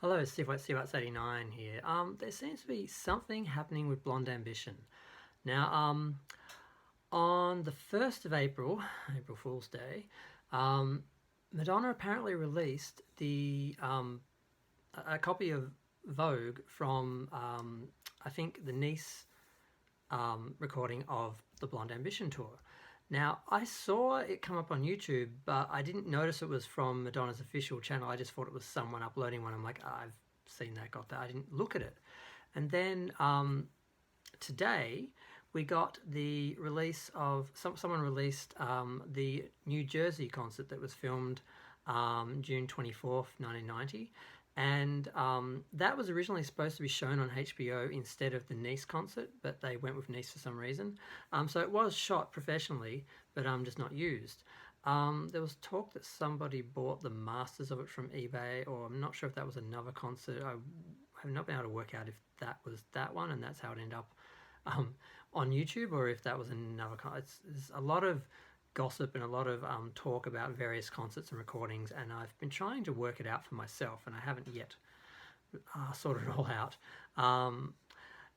Hello, Steve White, 89 here. There seems to be something happening with Blonde Ambition. Now, on the 1st of April, April Fool's Day, um, Madonna apparently released a copy of Vogue from, I think, the Nice recording of the Blonde Ambition tour. Now, I saw it come up on YouTube, but I didn't notice it was from Madonna's official channel. I just thought it was someone uploading one. I'm like, I've seen that, got that. I didn't look at it. And then today, we got the release of, someone released the New Jersey concert that was filmed June 24th, 1990. And that was originally supposed to be shown on HBO instead of the Nice concert, but they went with Nice for some reason. So it was shot professionally, but just not used. There was talk that somebody bought the masters of it from eBay, or I'm not sure if that was another concert. I have not been able to work out if that was that one and that's how it ended up on YouTube, or if that was another concert. There's a lot of gossip and a lot of talk about various concerts and recordings, and I've been trying to work it out for myself, and I haven't yet sorted it all out.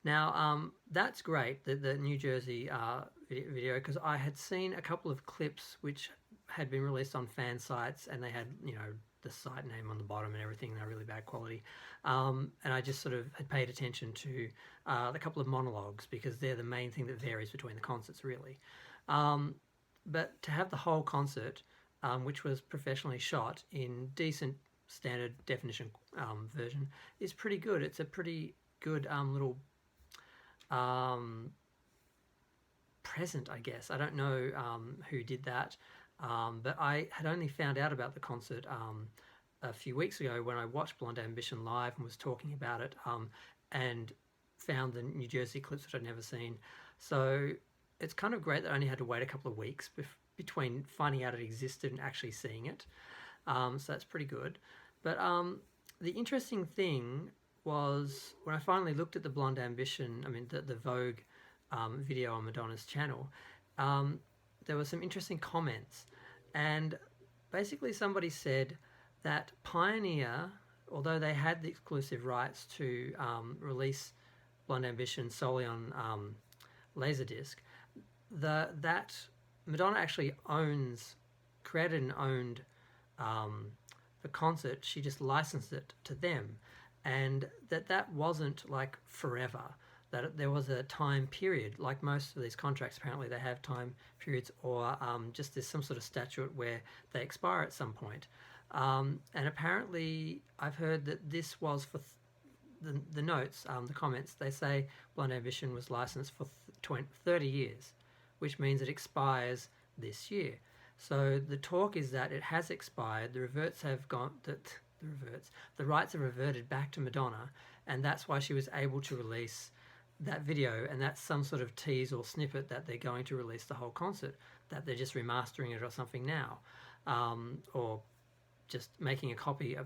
Now, that's great, the New Jersey video, because I had seen a couple of clips which had been released on fan sites, and they had, the site name on the bottom and everything. They're really bad quality. And I just sort of had paid attention to the couple of monologues, because they're the main thing that varies between the concerts, really. But to have the whole concert, which was professionally shot in decent standard definition version, is pretty good. It's a pretty good little present, I guess. I don't know who did that, but I had only found out about the concert a few weeks ago when I watched Blonde Ambition live and was talking about it, and found the New Jersey clips that I'd never seen. So it's kind of great that I only had to wait a couple of weeks between finding out it existed and actually seeing it. So that's pretty good. But the interesting thing was when I finally looked at the Blonde Ambition, the Vogue video on Madonna's channel, there were some interesting comments. And basically somebody said that Pioneer, although they had the exclusive rights to release Blonde Ambition solely on Laserdisc, that Madonna actually created and owned the concert. She just licensed it to them, and that wasn't like forever. That there was a time period, like most of these contracts. Apparently, they have time periods, or just there's some sort of statute where they expire at some point. And apparently, I've heard that this was for the notes, the comments. They say Blonde Ambition was licensed for 30 years. Which means it expires this year. So the talk is that it has expired. The rights have reverted back to Madonna, and that's why she was able to release that video. And that's some sort of tease or snippet that they're going to release the whole concert, that they're just remastering it or something now, or just making a copy, a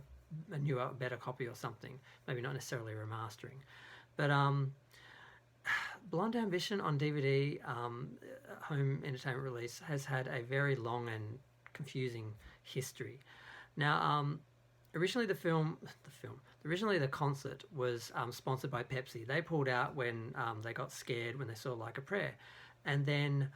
newer, better copy or something. Maybe not necessarily remastering, but Blonde Ambition on DVD, home entertainment release, has had a very long and confusing history. Now, originally the concert was sponsored by Pepsi. They pulled out when they got scared when they saw Like a Prayer, and then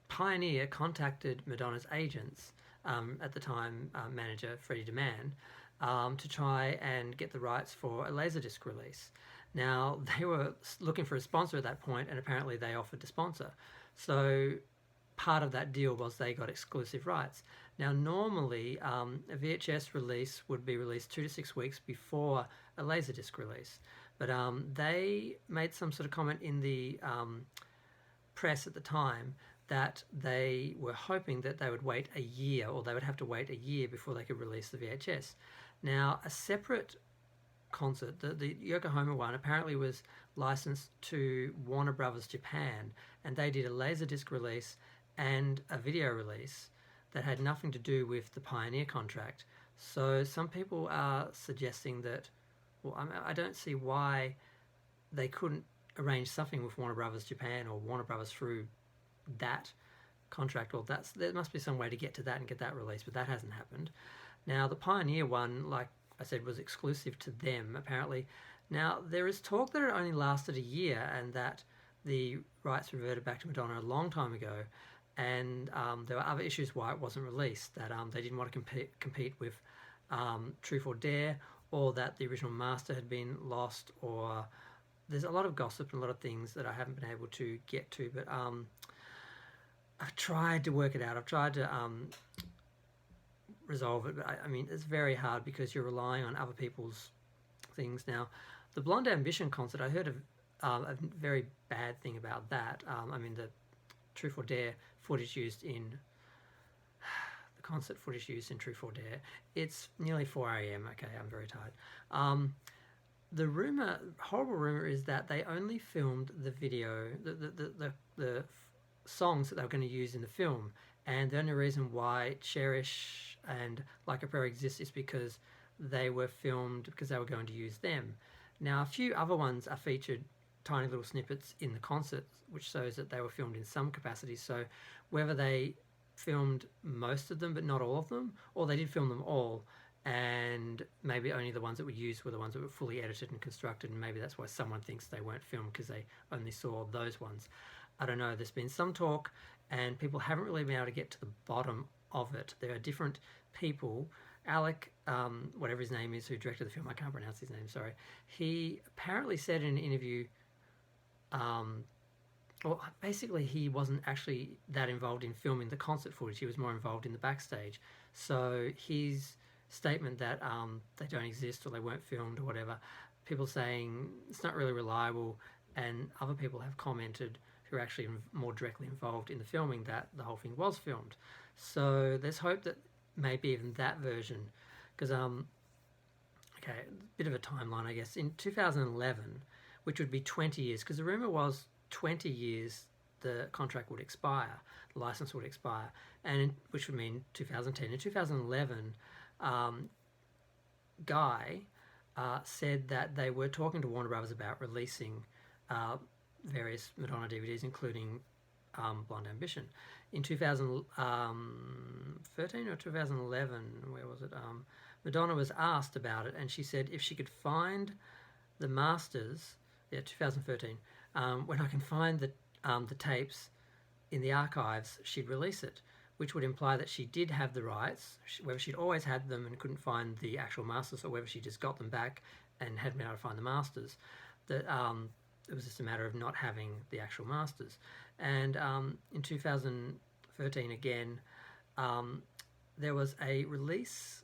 Pioneer contacted Madonna's agents, at the time manager Freddie DeMann, to try and get the rights for a Laserdisc release. Now, they were looking for a sponsor at that point, and apparently they offered to sponsor. So part of that deal was they got exclusive rights. Now, normally, a VHS release would be released 2 to 6 weeks before a Laserdisc release. But they made some sort of comment in the press at the time that they were hoping that they would wait a year, or they would have to wait a year before they could release the VHS. Now, a separate concert, the Yokohama one, apparently was licensed to Warner Brothers Japan, and they did a Laserdisc release and a video release that had nothing to do with the Pioneer contract. So some people are suggesting that, well, I don't see why they couldn't arrange something with Warner Brothers Japan, or Warner Brothers through that contract, or there must be some way to get to that and get that released, but that hasn't happened. Now, the Pioneer one, like I said was exclusive to them, apparently. Now, there is talk that it only lasted a year and that the rights reverted back to Madonna a long time ago, and there were other issues why it wasn't released, that they didn't want to compete with Truth or Dare, or that the original master had been lost, or there's a lot of gossip and a lot of things that I haven't been able to get to, but I've tried to work it out. I've tried to resolve it, but I mean, it's very hard because you're relying on other people's things. Now, the Blonde Ambition concert, I heard a very bad thing about that. I mean, the Truth or Dare footage used in the concert footage used in Truth or Dare. It's nearly 4 a.m. Okay, I'm very tired. The horrible rumor, is that they only filmed the video, the songs that they were going to use in the film, and the only reason why Cherish and Like a Prayer exists is because they were filmed because they were going to use them. Now, a few other ones are featured tiny little snippets in the concert, which shows that they were filmed in some capacity. So whether they filmed most of them but not all of them, or they did film them all, and maybe only the ones that were used were the ones that were fully edited and constructed, and maybe that's why someone thinks they weren't filmed, because they only saw those ones. I don't know. There's been some talk, and people haven't really been able to get to the bottom of it. There are different people. Alec, whatever his name is, who directed the film, I can't pronounce his name, sorry. He apparently said in an interview, well, basically he wasn't actually that involved in filming the concert footage. He was more involved in the backstage. So his statement that they don't exist or they weren't filmed or whatever, people saying it's not really reliable, and other people have commented who are actually more directly involved in the filming that the whole thing was filmed. So there's hope that maybe even that version, because okay, a bit of a timeline, I guess. In 2011, which would be 20 years, because the rumor was 20 years the contract would expire, the license would expire, and which would mean 2010. In 2011, Guy said that they were talking to Warner Brothers about releasing various Madonna DVDs, including Blonde Ambition. In 2013 or 2011, where was it? Madonna was asked about it, and she said if she could find the masters, 2013, when I can find the tapes in the archives, she'd release it, which would imply that she did have the rights, whether she'd always had them and couldn't find the actual masters, or whether she just got them back and hadn't been able to find the masters, that it was just a matter of not having the actual masters. And in 2013 again, there was a release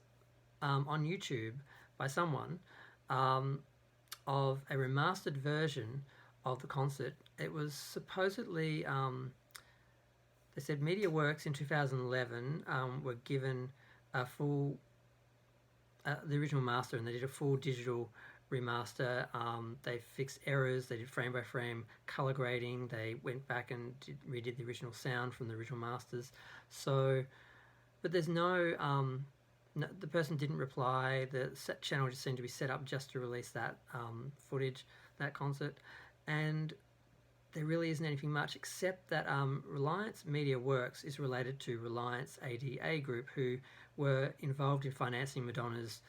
on YouTube by someone of a remastered version of the concert. It was supposedly, they said MediaWorks in 2011 were given a full, the original master, and they did a full digital remaster. They fixed errors, they did frame by frame color grading, they went back and redid the original sound from the original masters. So, but there's no, the person didn't reply. The channel just seemed to be set up just to release that footage, that concert, and there really isn't anything much except that Reliance Media Works is related to Reliance ADA Group, who were involved in financing Madonna's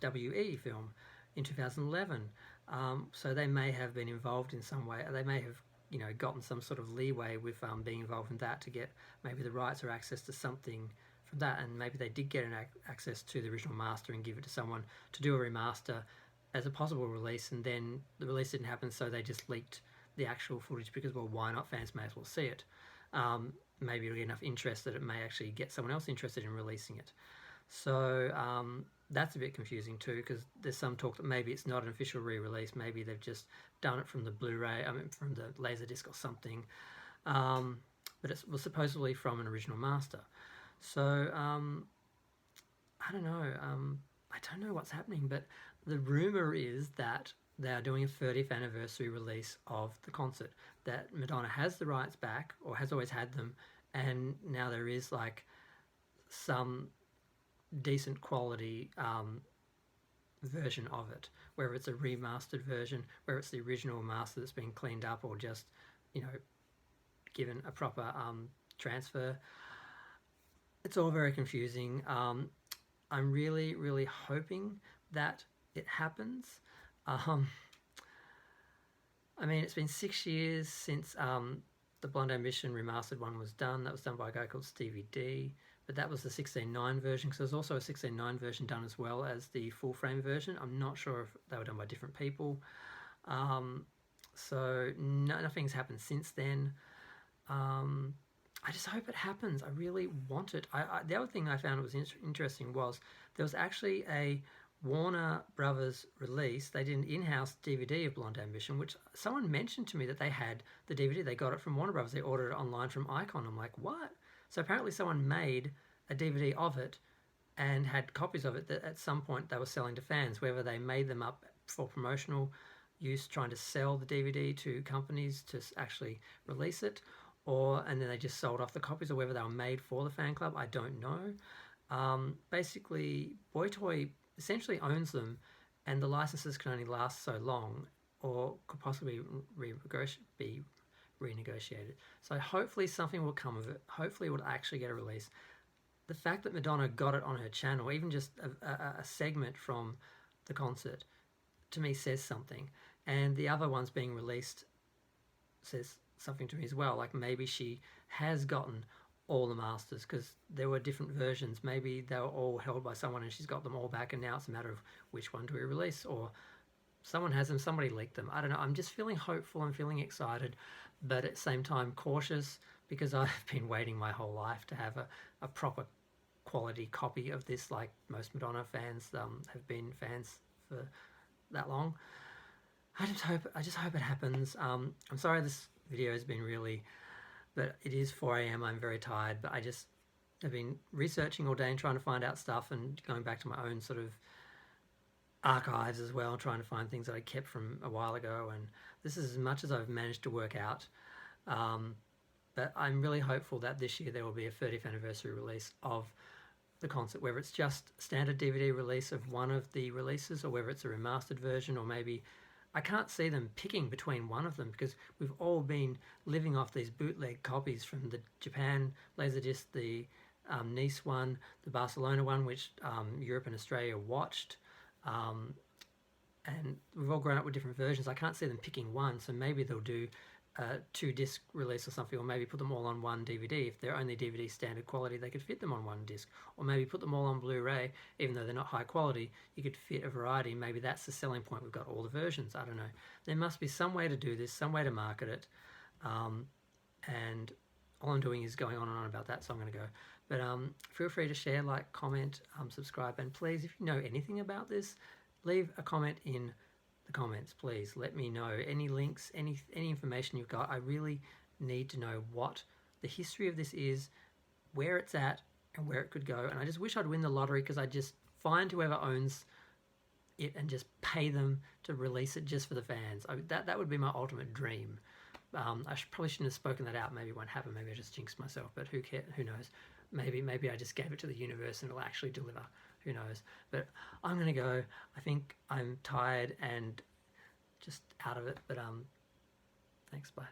WE film in 2011. So they may have been involved in some way. They may have, gotten some sort of leeway with being involved in that to get maybe the rights or access to something from that, and maybe they did get access to the original master and give it to someone to do a remaster as a possible release, and then the release didn't happen, so they just leaked the actual footage because, well, why not? Fans may as well see it. Maybe it'll get enough interest that it may actually get someone else interested in releasing it. So that's a bit confusing too, because there's some talk that maybe it's not an official re-release. Maybe they've just done it from the Blu-ray, from the Laserdisc or something. But it was supposedly from an original master. So I don't know. I don't know what's happening, but the rumor is that they are doing a 30th anniversary release of the concert, that Madonna has the rights back, or has always had them, and now there is like some decent quality version of it, whether it's a remastered version, whether it's the original master that's been cleaned up, or just, given a proper transfer. It's all very confusing. I'm really, really hoping that it happens. Um, I mean, it's been 6 years since the Blonde Ambition remastered one was done. That was done by a guy called Stevie D, but that was the 16:9 version, because there's also a 16:9 version done as well as the full frame version. I'm not sure if they were done by different people. So nothing's happened since then. I just hope it happens. I really want it. The other thing I found was interesting was there was actually a Warner Brothers release. They did an in-house DVD of Blonde Ambition, which someone mentioned to me that they had the DVD. They got it from Warner Brothers. They ordered it online from Icon. I'm like, what? So apparently someone made a DVD of it and had copies of it that at some point they were selling to fans, whether they made them up for promotional use, trying to sell the DVD to companies to actually release it, and then they just sold off the copies, or whether they were made for the fan club. I don't know. Basically, Boy Toy essentially owns them, and the licenses can only last so long, or could possibly be renegotiated. So hopefully something will come of it. Hopefully it will actually get a release. The fact that Madonna got it on her channel, even just a segment from the concert, to me says something. And the other ones being released says something to me as well. Like maybe she has gotten all the masters, because there were different versions. Maybe they were all held by someone and she's got them all back, and now it's a matter of which one do we release, or someone has them, somebody leaked them. I don't know. I'm just feeling hopeful. I'm feeling excited, but at the same time cautious, because I've been waiting my whole life to have a proper quality copy of this, like most Madonna fans have been fans for that long. I just hope it happens. I'm sorry this video has been really, but it is 4 a.m. I'm very tired, but I just have been researching all day and trying to find out stuff, and going back to my own sort of archives as well, trying to find things that I kept from a while ago, and this is as much as I've managed to work out. But I'm really hopeful that this year there will be a 30th anniversary release of the concert, whether it's just standard DVD release of one of the releases, or whether it's a remastered version, or maybe I can't see them picking between one of them, because we've all been living off these bootleg copies from the Japan Laserdisc, the Nice one, the Barcelona one, which Europe and Australia watched. And we've all grown up with different versions. I can't see them picking one, so maybe they'll do a 2-disc release or something, or maybe put them all on one DVD. If they're only DVD standard quality, they could fit them on one disc, or maybe put them all on Blu-ray. Even though they're not high quality, you could fit a variety. Maybe that's the selling point. We've got all the versions. I don't know. There must be some way to do this, some way to market it, and all I'm doing is going on and on about that, so I'm going to go. But feel free to share, like, comment, subscribe, and please, if you know anything about this, leave a comment in the comments. Please let me know any links, any information you've got. I really need to know what the history of this is, where it's at, and where it could go. And I just wish I'd win the lottery, because I just find whoever owns it and just pay them to release it just for the fans. That would be my ultimate dream. I probably shouldn't have spoken that out. Maybe it won't happen. Maybe I just jinxed myself. But who cares? Who knows? Maybe I just gave it to the universe and it'll actually deliver. Who knows? But I'm gonna go. I think I'm tired and just out of it. But thanks. Bye.